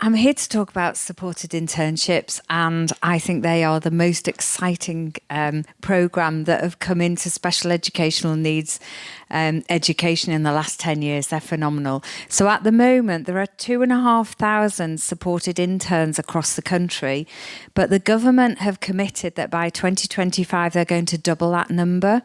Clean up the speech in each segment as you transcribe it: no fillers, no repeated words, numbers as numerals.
I'm here to talk about supported internships, and I think they are the most exciting programme that have come into special educational needs education in the last 10 years. They're phenomenal. So at the moment, there are 2,500 supported interns across the country, but the government have committed that by 2025, they're going to double that number.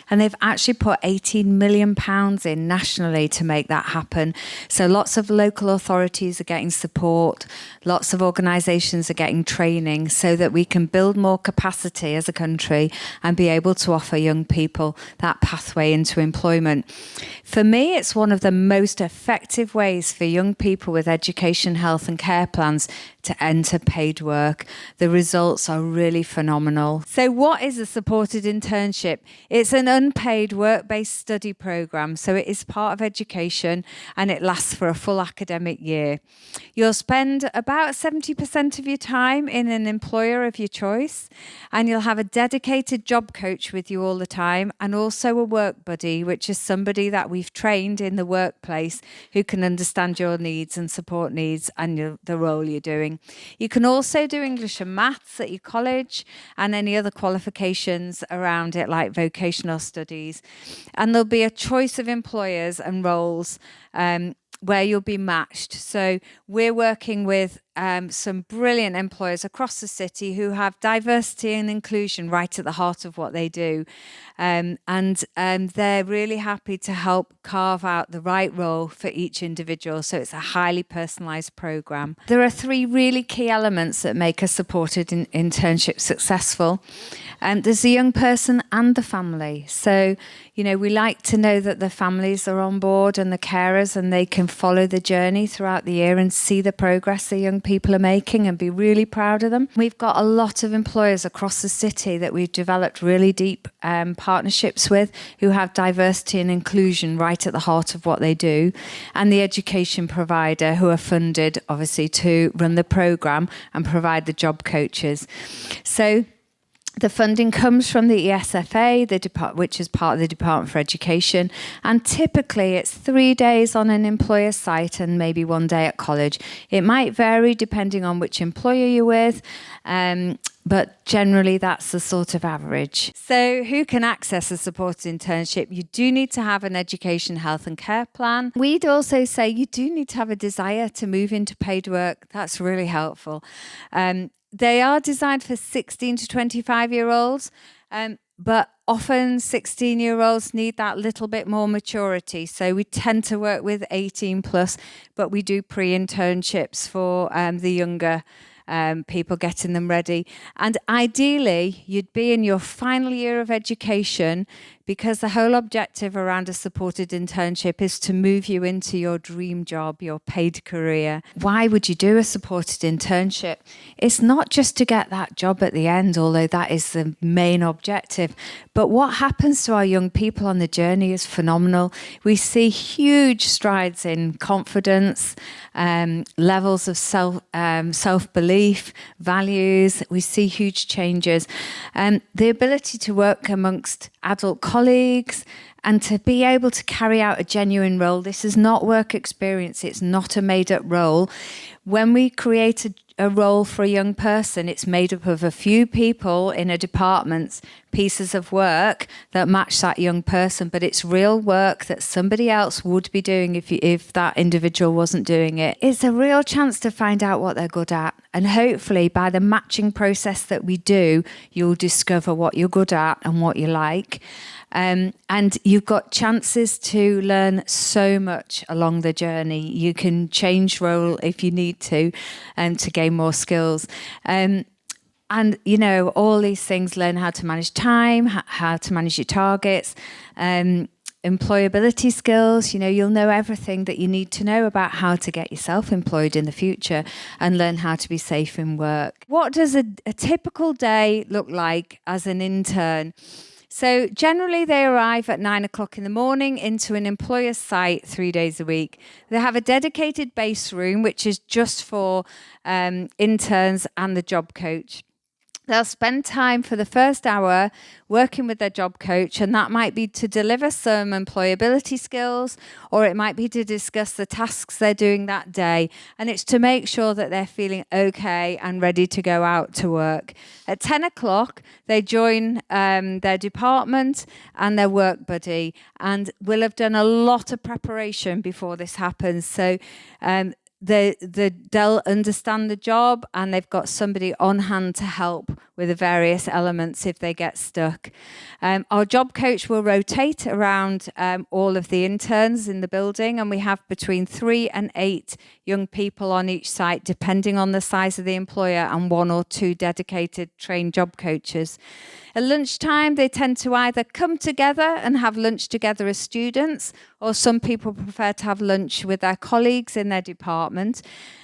And they've actually put £18 million in nationally to make that happen. So lots of local authorities are getting support, lots of organisations are getting training so that we can build more capacity as a country and be able to offer young people that pathway into employment. For me, it's one of the most effective ways for young people with education, health and care plans to enter paid work. The results are really phenomenal. So what is a supported internship? It's an unpaid work-based study programme. So it is part of education and it lasts for a full academic year. You'll spend about 70% of your time in an employer of your choice, and you'll have a dedicated job coach with you all the time, and also a work buddy, which is somebody that we've trained in the workplace who can understand your needs and support needs and the role you're doing. You can also do English and maths at your college and any other qualifications around it, like vocational studies. And there'll be a choice of employers and roles where you'll be matched. So we're working with some brilliant employers across the city who have diversity and inclusion right at the heart of what they do. And they're really happy to help carve out the right role for each individual. So it's a highly personalised programme. There are three really key elements that make a supported internship successful. There's the young person and the family. So, you know, we like to know that the families are on board and the carers, and they can follow the journey throughout the year and see the progress the young people are making and be really proud of them. We've got a lot of employers across the city that we've developed really deep partnerships with, who have diversity and inclusion right at the heart of what they do, and the education provider who are funded obviously to run the programme and provide the job coaches. So the funding comes from the ESFA, which is part of the Department for Education, and typically it's 3 days on an employer site and maybe 1 day at college. It might vary depending on which employer you're with, but generally that's the sort of average. So who can access a supported internship? You do need to have an education, health and care plan. We'd also say you do need to have a desire to move into paid work. That's really helpful. They are designed for 16 to 25-year-olds, but often 16-year-olds need that little bit more maturity. So we tend to work with 18 plus, but we do pre-internships for the younger people, getting them ready. And ideally, you'd be in your final year of education, because the whole objective around a supported internship is to move you into your dream job, your paid career. Why would you do a supported internship? It's not just to get that job at the end, although that is the main objective. But what happens to our young people on the journey is phenomenal. We see huge strides in confidence, levels of self-belief, values. We see huge changes. The ability to work amongst adult colleagues and to be able to carry out a genuine role. This is not work experience. It's not a made-up role. When we create a role for a young person, it's made up of a few people in a department's pieces of work that match that young person, but it's real work that somebody else would be doing if that individual wasn't doing it. It's a real chance to find out what they're good at, and hopefully by the matching process that we do, you'll discover what you're good at and what you like. And you've got chances to learn so much along the journey. You can change role if you need to gain more skills. And, you know, all these things, learn how to manage time, how to manage your targets, employability skills. You know, you'll know everything that you need to know about how to get yourself employed in the future and learn how to be safe in work. What does a typical day look like as an intern? So generally they arrive at 9 o'clock in the morning into an employer's site 3 days a week. They have a dedicated base room, which is just for interns and the job coach. They'll spend time for the first hour working with their job coach, and that might be to deliver some employability skills, or it might be to discuss the tasks they're doing that day. And it's to make sure that they're feeling okay and ready to go out to work. At 10 o'clock, they join their department and their work buddy, and will have done a lot of preparation before this happens. So they'll understand the job, and they've got somebody on hand to help with the various elements if they get stuck. Our job coach will rotate around all of the interns in the building, and we have between 3 and 8 young people on each site, depending on the size of the employer, and 1 or 2 dedicated trained job coaches. At lunchtime, they tend to either come together and have lunch together as students, or some people prefer to have lunch with their colleagues in their department.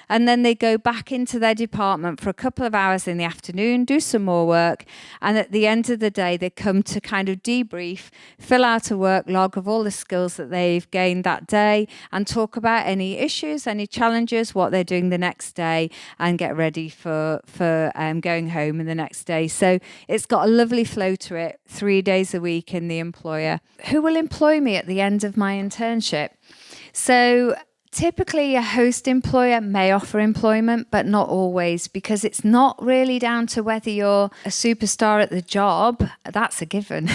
And then they go back into their department for a couple of hours in the afternoon, do some more work. And at the end of the day, they come to kind of debrief, fill out a work log of all the skills that they've gained that day, and talk about any issues, any challenges, what they're doing the next day, and get ready for going home in the next day. So it's got a lovely flow to it, 3 days a week in the employer. Who will employ me at the end of my internship? So typically, a host employer may offer employment, but not always, because it's not really down to whether you're a superstar at the job. That's a given.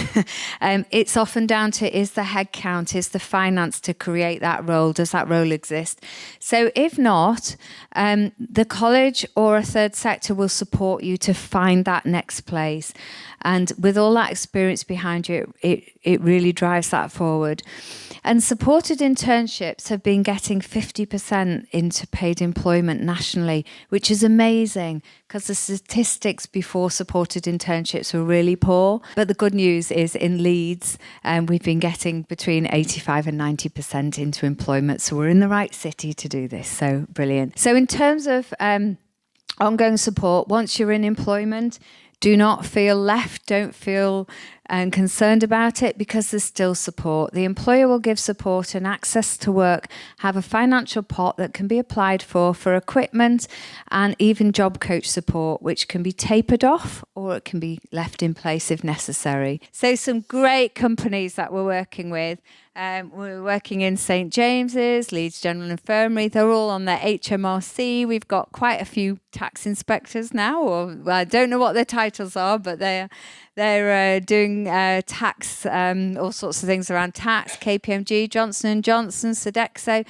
It's often down to, is the headcount, is the finance to create that role? Does that role exist? So if not, the college or a third sector will support you to find that next place. And with all that experience behind you, it really drives that forward. And supported internships have been getting 50% into paid employment nationally, which is amazing, because the statistics before supported internships were really poor. But the good news is in Leeds, we've been getting between 85 and 90% into employment. So we're in the right city to do this. So brilliant. So in terms of ongoing support, once you're in employment, do not feel left, don't feel concerned about it, because there's still support. The employer will give support and access to work, have a financial pot that can be applied for equipment, and even job coach support, which can be tapered off or it can be left in place if necessary. So some great companies that we're working with. We're working in St James's, Leeds General Infirmary. They're all on their HMRC. We've got quite a few tax inspectors now, or well, I don't know what their titles are, but they're doing tax, all sorts of things around tax. KPMG, Johnson & Johnson, Sodexo.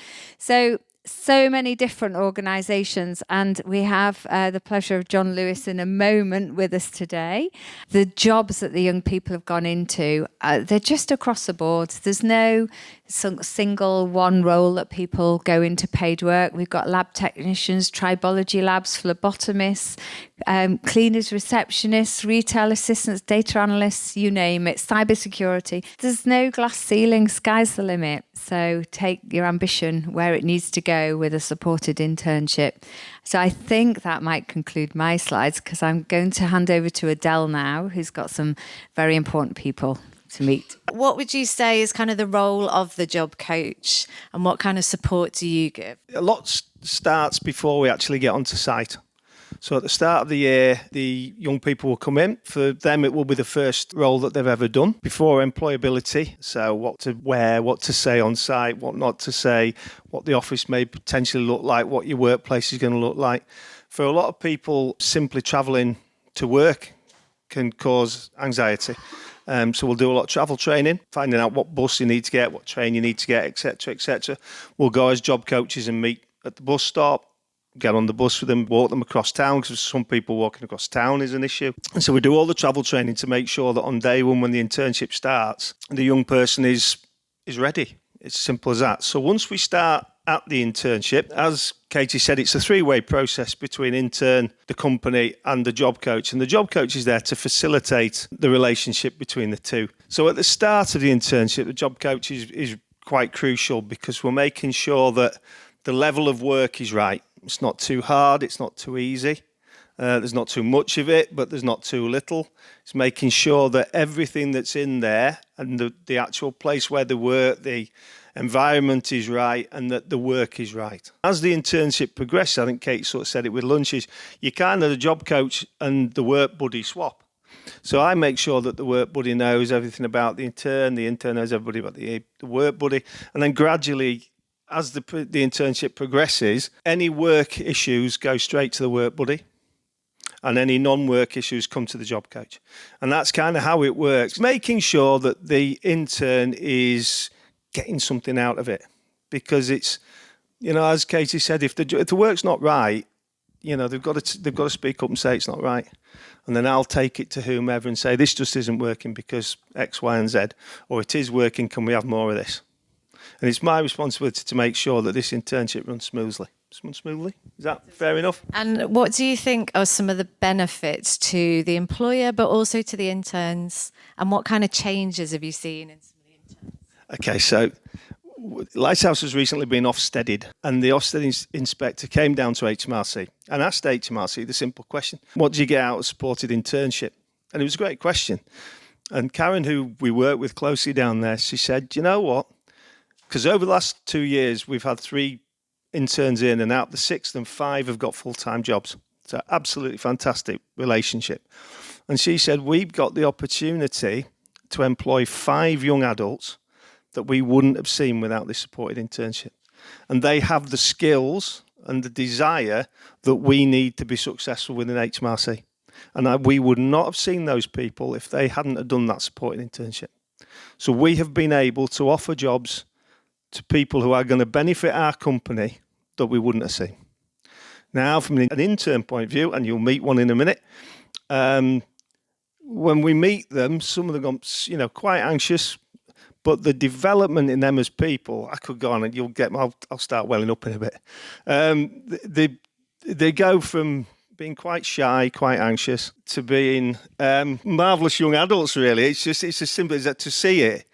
So many different organisations, and we have the pleasure of John Lewis in a moment with us today. The jobs that the young people have gone into, they're just across the board. There's no single one role that people go into paid work. We've got lab technicians, tribology labs, phlebotomists, cleaners, receptionists, retail assistants, data analysts, you name it, cybersecurity. There's no glass ceiling, sky's the limit. So take your ambition where it needs to go with a supported internship. So I think that might conclude my slides, because I'm going to hand over to Adele now, who's got some very important people to meet. What would you say is kind of the role of the job coach, and what kind of support do you give? A lot starts before we actually get onto site. So at the start of the year, the young people will come in. For them, it will be the first role that they've ever done before employability. So what to wear, what to say on site, what not to say, what the office may potentially look like, what your workplace is going to look like. For a lot of people, simply travelling to work can cause anxiety. So we'll do a lot of travel training, finding out what bus you need to get, what train you need to get, etc., etc. We'll go as job coaches and meet at the bus stop, get on the bus with them, walk them across town, because some people walking across town is an issue. And so we do all the travel training to make sure that on day one, when the internship starts, the young person is ready. It's simple as that. So once we start at the internship, as Katie said, it's a 3-way process between intern, the company, and the job coach. And the job coach is there to facilitate the relationship between the two. So at the start of the internship, the job coach is quite crucial, because we're making sure that the level of work is right. It's not too hard, it's not too easy. There's not too much of it, but there's not too little. It's making sure that everything that's in there and the actual place where they work, the environment is right and that the work is right. As the internship progresses, I think Kate sort of said it with lunches, you kind of the job coach and the work buddy swap. So I make sure that the work buddy knows everything about the intern knows everybody about the work buddy, and then gradually, as the internship progresses, any work issues go straight to the work buddy, and any non-work issues come to the job coach. And that's kind of how it works, making sure that the intern is getting something out of it, because it's, as Katie said, if the work's not right, they've got to speak up and say it's not right, and then I'll take it to whomever and say this just isn't working because X, Y, and Z, or it is working. Can we have more of this? And it's my responsibility to make sure that this internship runs smoothly. Is that fair enough? And what do you think are some of the benefits to the employer, but also to the interns? And what kind of changes have you seen in some of the interns? Okay, so Lighthouse has recently been Ofsteded, and the Ofsted inspector came down to HMRC and asked HMRC the simple question: what do you get out of supported internship? And it was a great question. And Karen, who we work with closely down there, she said, you know what? Because over the last 2 years, we've had 3 interns in, and out of the 6, 5 have got full-time jobs. So absolutely fantastic relationship. And she said, we've got the opportunity to employ 5 young adults that we wouldn't have seen without this supported internship. And they have the skills and the desire that we need to be successful within HMRC. And we would not have seen those people if they hadn't have done that supported internship. So we have been able to offer jobs to people who are going to benefit our company that we wouldn't have seen. Now, from an intern point of view, and you'll meet one in a minute, when we meet them, some of them are quite anxious, but the development in them as people, I could go on and I'll start welling up in a bit. They go from being quite shy, quite anxious, to being marvellous young adults, really. It's as simple as that, to see it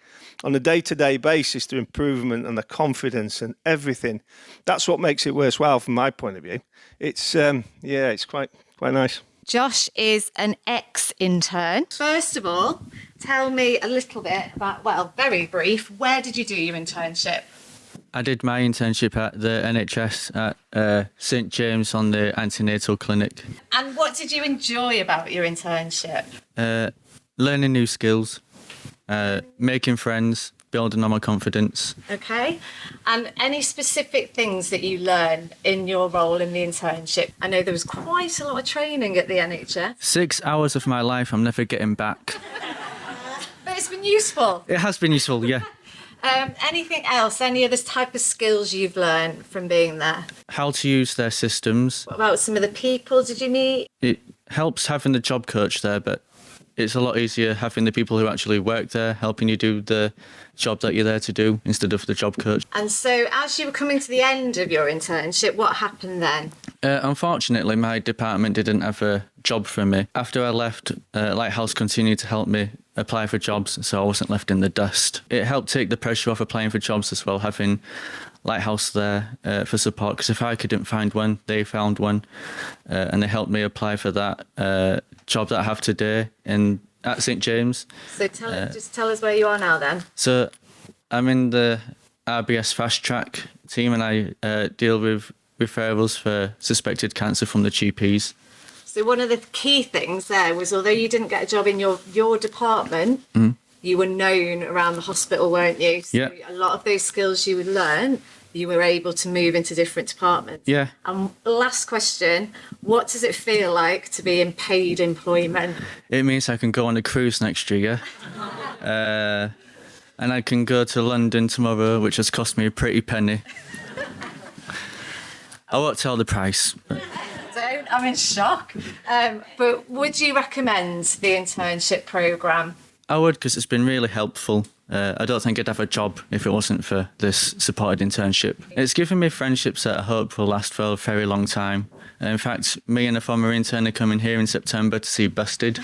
on a day-to-day basis, the improvement and the confidence and everything. That's what makes it worthwhile from my point of view. It's it's quite nice. Josh is an ex-intern. First of all, tell me a little bit about, very brief, where did you do your internship? I did my internship at the NHS at St James on the antenatal clinic. And what did you enjoy about your internship? Learning new skills, making friends, building on my confidence. Okay. And any specific things that you learned in your role in the internship? I know there was quite a lot of training at the NHS. 6 hours of my life I'm never getting back. But it's been useful. It has been useful, yeah. Anything else? Any other type of skills you've learned from being there? How to use their systems. What about some of the people did you meet? It helps having the job coach there, but it's a lot easier having the people who actually work there helping you do the job that you're there to do instead of the job coach. And so as you were coming to the end of your internship, what happened then? Unfortunately, my department didn't have a job for me. After I left, Lighthouse continued to help me apply for jobs, so I wasn't left in the dust. It helped take the pressure off applying for jobs as well, having Lighthouse there for support, because if I couldn't find one, they found one, and they helped me apply for that job that I have today at St James. So just tell us where you are now then. So I'm in the RBS fast track team, and I deal with referrals for suspected cancer from the GPs. So one of the key things there was, although you didn't get a job in your department, you were known around the hospital, weren't you? So yeah. A lot of those skills you would learn, you were able to move into different departments. Yeah. And last question, what does it feel like to be in paid employment? It means I can go on a cruise next year. And I can go to London tomorrow, which has cost me a pretty penny. I won't tell the price. I'm in shock. But would you recommend the internship programme? I would, because it's been really helpful. I don't think I'd have a job if it wasn't for this supported internship. It's given me friendships that I hope will last for a very long time. In fact, me and a former intern are coming here in September to see Busted.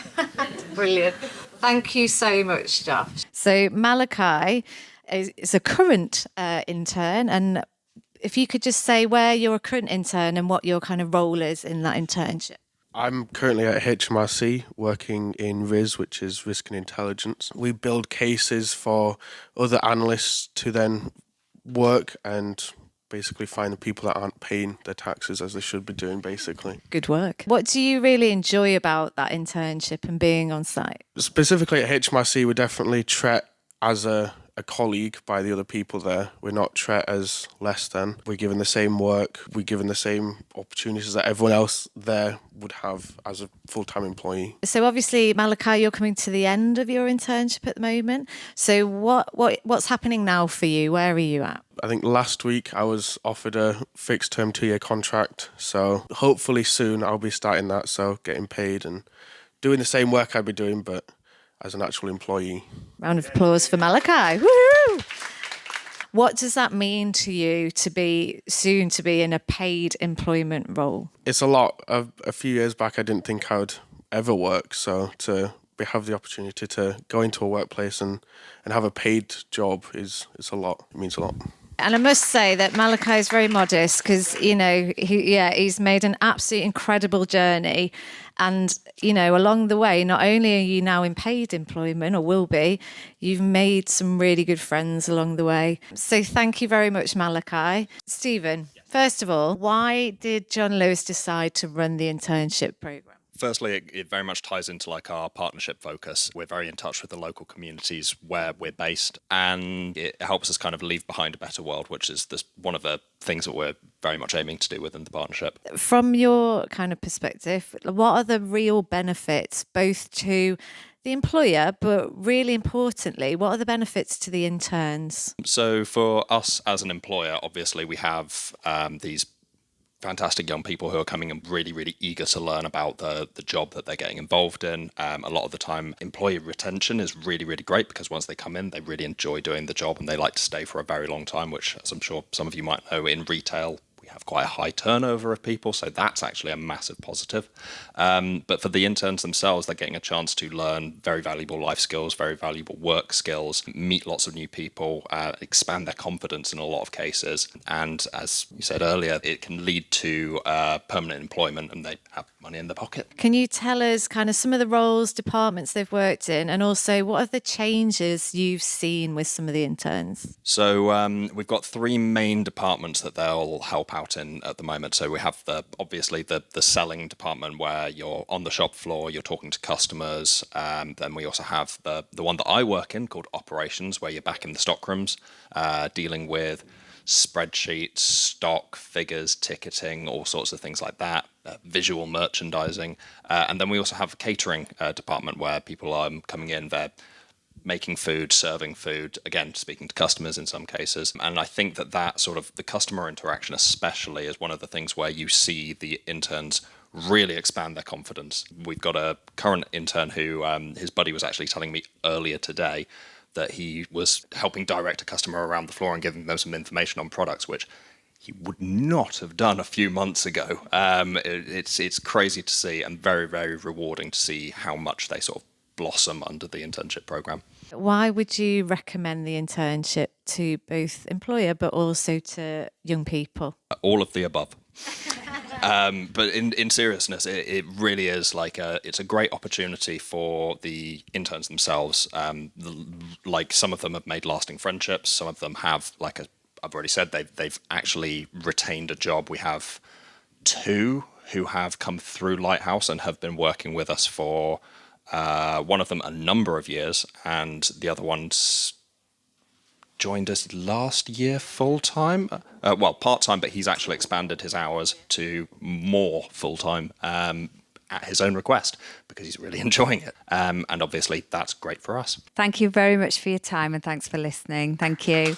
Brilliant. Thank you so much, Josh. So Malachi is a current intern, and if you could just say where you're a current intern and what your kind of role is in that internship. I'm currently at HMRC working in RIS, which is Risk and Intelligence. We build cases for other analysts to then work and basically find the people that aren't paying their taxes as they should be doing, basically. Good work. What do you really enjoy about that internship and being on site? Specifically at HMRC, we're definitely treated as a colleague by the other people there. We're not treated as less than. We're given the same work. We're given the same opportunities that everyone else there would have as a full-time employee. So obviously, Malachi, you're coming to the end of your internship at the moment. So what's happening now for you? Where are you at? I think last week I was offered a fixed-term 2-year contract. So hopefully soon I'll be starting that, so getting paid and doing the same work I'd be doing, but as an actual employee. Round of applause for Malachi. Woo! What does that mean to you to be soon to be in a paid employment role? It's a lot. A few years back, I didn't think I would ever work. So to have the opportunity to go into a workplace and have a paid job is a lot. It means a lot. And I must say that Malachi is very modest because, he's made an absolutely incredible journey. And, along the way, not only are you now in paid employment or will be, you've made some really good friends along the way. So thank you very much, Malachi. Stephen, first of all, why did John Lewis decide to run the internship programme? Firstly, it very much ties into our partnership focus. We're very in touch with the local communities where we're based, and it helps us kind of leave behind a better world, which is one of the things that we're very much aiming to do within the partnership. From your kind of perspective, what are the real benefits both to the employer, but really importantly, what are the benefits to the interns? So for us as an employer, obviously we have these fantastic young people who are coming and really, really eager to learn about the job that they're getting involved in. A lot of the time, employee retention is really, really great because once they come in, they really enjoy doing the job and they like to stay for a very long time, which, as I'm sure some of you might know, in retail, we have quite a high turnover of people, so that's actually a massive positive. But for the interns themselves, they're getting a chance to learn very valuable life skills, very valuable work skills, meet lots of new people, expand their confidence in a lot of cases. And as you said earlier, it can lead to permanent employment and they have money in their pocket. Can you tell us kind of some of the roles, departments they've worked in, and also what are the changes you've seen with some of the interns? So we've got 3 main departments that they'll help out in at the moment. So we have obviously the selling department where you're on the shop floor, you're talking to customers. Then we also have the one that I work in called operations, where you're back in the stock rooms dealing with spreadsheets, stock, figures, ticketing, all sorts of things like that, visual merchandising. And then we also have a catering department where people are coming in, they're making food, serving food, again, speaking to customers in some cases. And I think that sort of the customer interaction especially is one of the things where you see the interns really expand their confidence. We've got a current intern who, his buddy was actually telling me earlier today that he was helping direct a customer around the floor and giving them some information on products, which he would not have done a few months ago. It's crazy to see and very, very rewarding to see how much they sort of blossom under the internship program. Why would you recommend the internship to both employer but also to young people? All of the above. But in seriousness, it really is it's a great opportunity for the interns themselves. Like some of them have made lasting friendships. Some of them have, I've already said, they've actually retained a job. We have 2 who have come through Lighthouse and have been working with us for one of them a number of years, and the other one's joined us last year full-time. Part-time, but he's actually expanded his hours to more full-time at his own request because he's really enjoying it. And obviously that's great for us. Thank you very much for your time and thanks for listening. Thank you.